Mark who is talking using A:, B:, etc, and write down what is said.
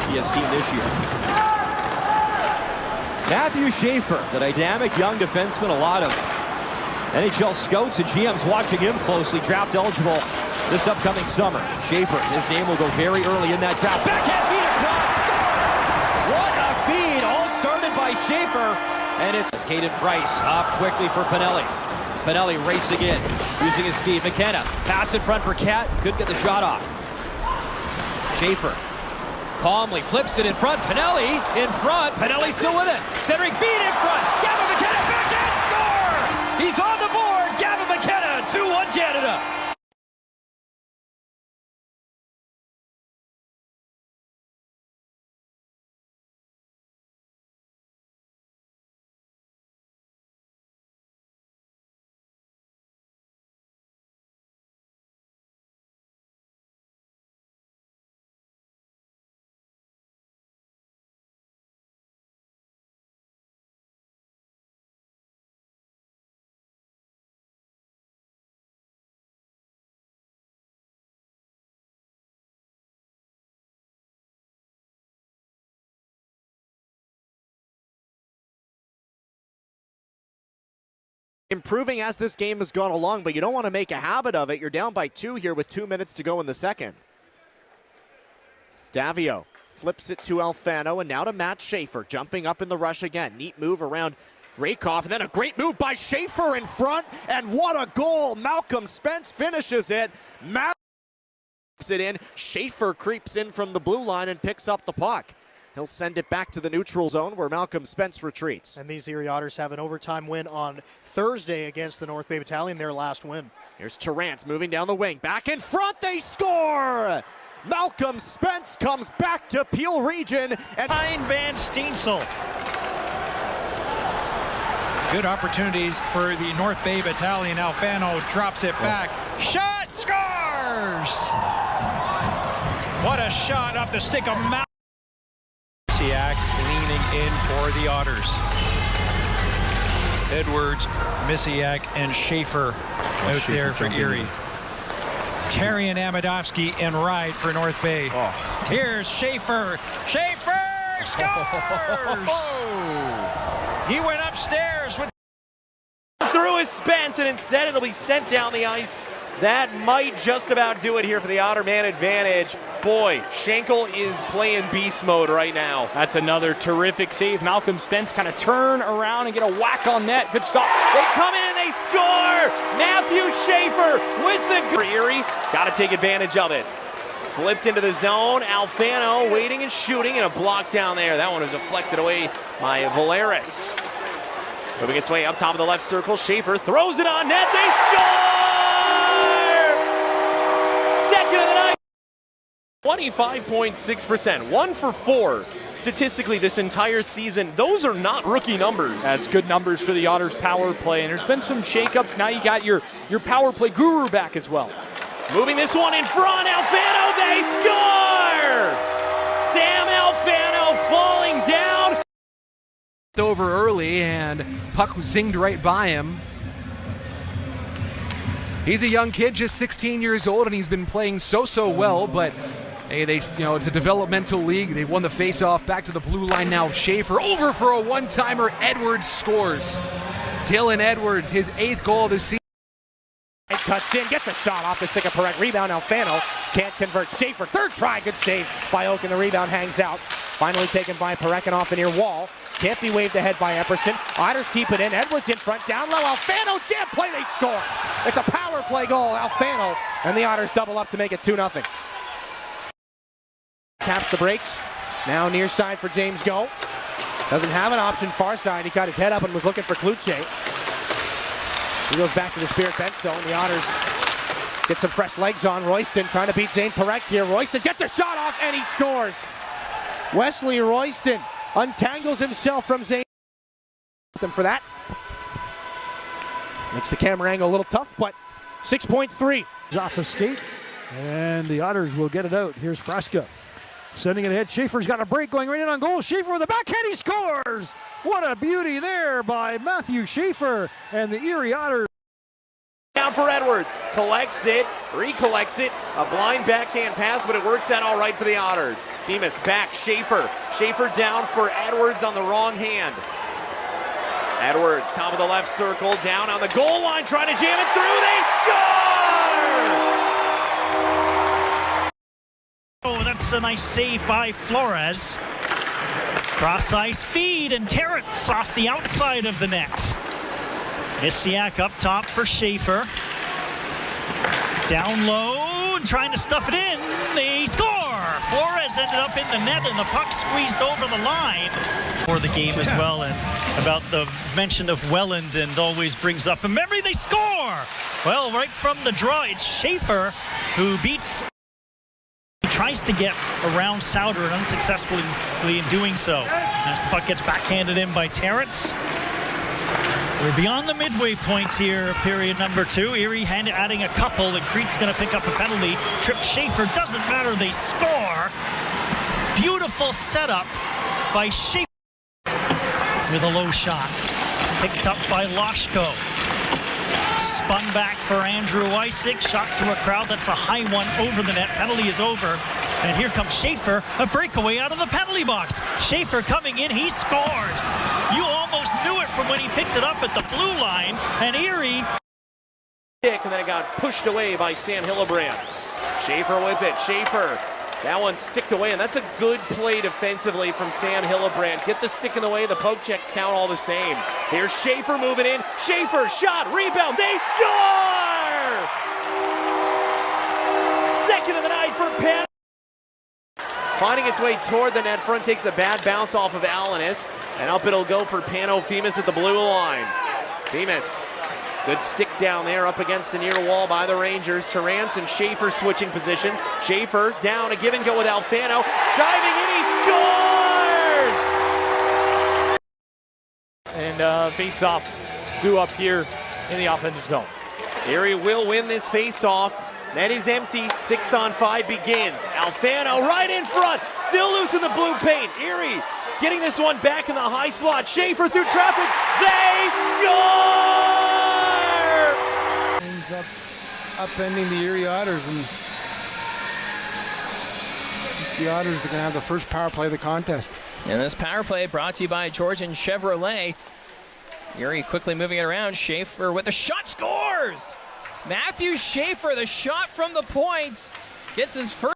A: happiest team this year. Matthew Schaefer, the dynamic young defenseman, a lot of NHL scouts and GMs watching him closely, draft eligible this upcoming summer. Schaefer, his name will go very early in that draft. Backhand feed across, score! What a feed, all started by Schaefer, and it's Caden Price up quickly for Pinelli. Pinelli racing in, using his speed. McKenna, pass in front for Cat, couldn't get the shot off. Schaefer calmly flips it in front. Pinelli in front. Pinelli still with it. Centering feed in front. Gavin McKenna backhand score! He's on the board. Gavin McKenna, 2-1 Canada.
B: Improving as this game has gone along, but you don't want to make a habit of it. You're down by 2 here with 2 minutes to go in the second. Davio flips it to Alfano, and now to Matt Schaefer, jumping up in the rush again. Neat move around Rakoff, and then a great move by Schaefer in front, and what a goal! Malcolm Spence finishes it. Matt it in. Schaefer creeps in from the blue line and picks up the puck. He'll send it back to the neutral zone where Malcolm Spence retreats.
C: And these Erie Otters have an overtime win on Thursday against the North Bay Battalion, their last win.
B: Here's Terrance moving down the wing. Back in front, they score! Malcolm Spence comes back to Peel Region. And
D: Behind Van Steensel. Good opportunities for the North Bay Battalion. Alfano drops it back. Shot, scores! What a shot off the stick of Malcolm. Leaning in for the Otters. Edwards, Misiak, and Schaefer out there for Erie. Terry and Amadovsky and Ride for North Bay. Here's Schaefer. Schaefer scores! He went upstairs with
E: through his Spence, and instead it'll be sent down the ice. That might just about do it here for the Otter man advantage. Boy, Schenkel is playing beast mode right now.
F: That's another terrific save. Malcolm Spence kind of turn around and get a whack on net. Good stop.
E: They come in and they score! Matthew Schaefer with the Erie. Got to take advantage of it. Flipped into the zone. Alfano waiting and shooting, and a block down there. That one was deflected away by Valeris. Moving its way up top of the left circle. Schaefer throws it on net. They score! 25.6%, 1 for 4 statistically this entire season. Those are not rookie numbers.
F: That's good numbers for the Otters power play, and there's been some shakeups. Now you got your power play guru back as well.
E: Moving this one in front, Alfano, they score! Sam Alfano falling down.
G: Over early, and puck zinged right by him. He's a young kid, just 16 years old, and he's been playing so well, but hey, it's a developmental league. They've won the face-off. Back to the blue line now. Schaefer over for a one-timer. Edwards scores. Dylan Edwards, his 8th goal of the season.
C: Cuts in, gets a shot off the stick of Perek. Rebound, Alfano can't convert. Schaefer, third try, good save by Oaken. The rebound hangs out. Finally taken by Perek and off the near wall. Can't be waved ahead by Epperson. Otters keep it in. Edwards in front, down low. Alfano, jam play, they score. It's a power play goal. Alfano, and the Otters double up to make it 2-0. Taps the brakes. Now near side for James Go. Doesn't have an option far side. He got his head up and was looking for Kluche. He goes back to the Spirit bench though, and the Otters get some fresh legs on. Royston trying to beat Zane Perek here. Royston gets a shot off and he scores. Wesley Royston untangles himself from Zane. Them for that. Makes the camera angle a little tough, but 6.3.
H: Off the skate, and the Otters will get it out. Here's Frasca sending it ahead. Schaefer's got a break going right in on goal. Schaefer with a backhand, he scores! What a beauty there by Matthew Schaefer, and the Erie Otters.
E: down for Edwards. Collects it, recollects it. A blind backhand pass, but it works out all right for the Otters. Demas back, Schaefer. Schaefer down for Edwards on the wrong hand. Edwards, top of the left circle, down on the goal line, trying to jam it through. They score!
I: Oh, that's a nice save by Flores. Cross ice feed, and Terrence off the outside of the net. Misiak up top for Schaefer. Down low, trying to stuff it in. They score! Flores ended up in the net, and the puck squeezed over the line. For the game as well, and about the mention of Welland, and always brings up a memory. They score! Well, right from the draw, it's Schaefer who beats. He tries to get around Souter and unsuccessfully in doing so. As the puck gets backhanded in by Terrence. We're beyond the midway point here, period number 2. Erie adding a couple, and Crete's going to pick up a penalty. Tripped Schaefer, doesn't matter, they score. Beautiful setup by Schaefer with a low shot. Picked up by Loshko. Spun back for Andrew Wysick, shot through a crowd. That's a high one over the net. Penalty is over. And here comes Schaefer, a breakaway out of the penalty box. Schaefer coming in, he scores. You almost knew it from when he picked it up at the blue line. And Erie.
E: And then it got pushed away by Sam Hillebrand. Schaefer with it. Schaefer. That one sticked away, and that's a good play defensively from Sam Hillebrand. Get the stick in the way, the poke checks count all the same. Here's Schaefer moving in. Schaefer, shot, rebound, they score! Second of the night for Penn. Finding its way toward the net front, takes a bad bounce off of Alanis, and up it'll go for Pano Femus at the blue line. Femus, good stick down there up against the near wall by the Rangers. Terrance and Schaefer switching positions. Schaefer down, a give and go with Alfano. Diving in, he scores!
F: And face-off due up here in the offensive zone.
E: Erie will win this face-off. Net is empty, 6-on-5 begins. Alfano right in front, still loose in the blue paint. Erie getting this one back in the high slot. Schaefer through traffic, they score!
J: Ends up upending the Erie Otters, and it's the Otters that are going to have the first power play of the contest.
K: And this power play brought to you by Georgian Chevrolet. Erie quickly moving it around. Schaefer with a shot, scores! Matthew Schaefer, the shot from the point, gets his first.